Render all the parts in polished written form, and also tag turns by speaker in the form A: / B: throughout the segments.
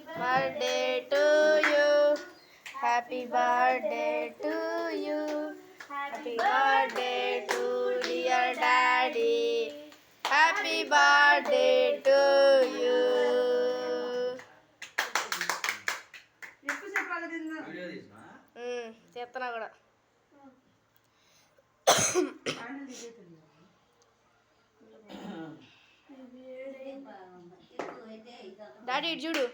A: birthday to you. Happy birthday to you. Happy birthday to dear daddy. Happy birthday to you. చేస్తున్నా కూడా daddy ఇటు చూడు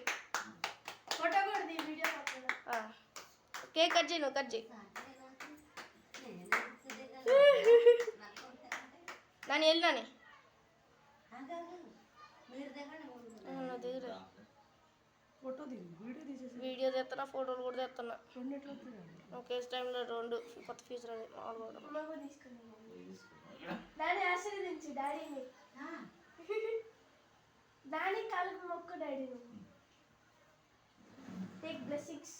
A: cake cut చేయి నువ్వు cut చేయి నాని వెళ్ళి నాని దిగురా వీడియో తెస్తున్నా ఫోటోలు కూడా తెస్తున్నా ఒకే టైంలో రెండు కొత్త ఫీజు రాదు
B: డాడీ కాళ్ళకు మొక్కు డాడీ టేక్ బ్లెస్సింగ్స్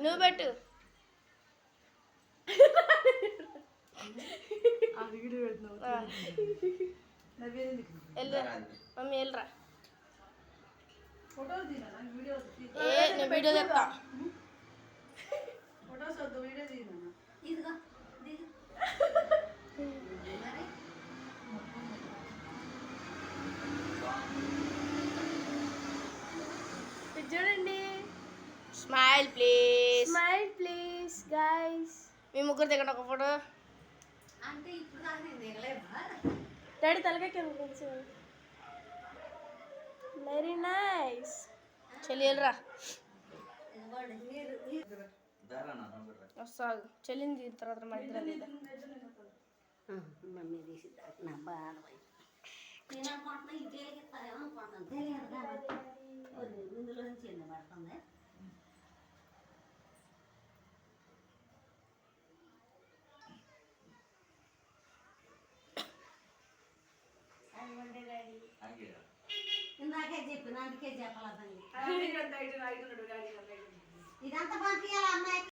A: నువ్వు పెట్టు మమ్మీ వెళ్ళరా నేను వీడియో తెస్తా
B: చూడండి
A: smile please
B: smile please guys
A: మీ ముగ్గురు దగ్గర ఒక ఫోటో
C: అంటే ఇప్పుడు దిగలేదా
B: డాడీ తలకాయ కింద వెరీ నైస్
A: చెల్లి వెళ్ళరా వస్తాగు చెల్లిని తీసిన తర్వాత మా ఇద్దరం లేదా
C: మమ్మీ తీసి నా బాధ నేను అనుకుంటున్నా ఇది తెలిగిస్తారేమో అనుకుంటాను తెలియదు కాబట్టి ఇందులో నుంచి ఎన్ని పడుతుంది ఇందాకే చెప్పిన అందుకే చెప్పలేదండి ఇదంతా పంపించాలి అమ్మాయికి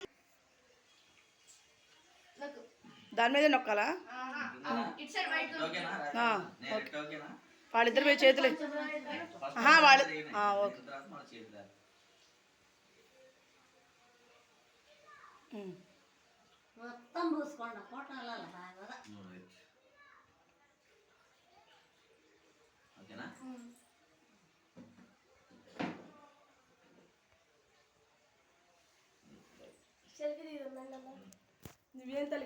A: దాని మీద నొక్కాలా వాళ్ళిద్దరు మీద చేతులు వాళ్ళు ఓకే
C: మొత్తం పూసుకోండి ఫోటోలలో బాగా
B: సెల్ఫీ తీద్దాం
A: నువ్వేం తల్లి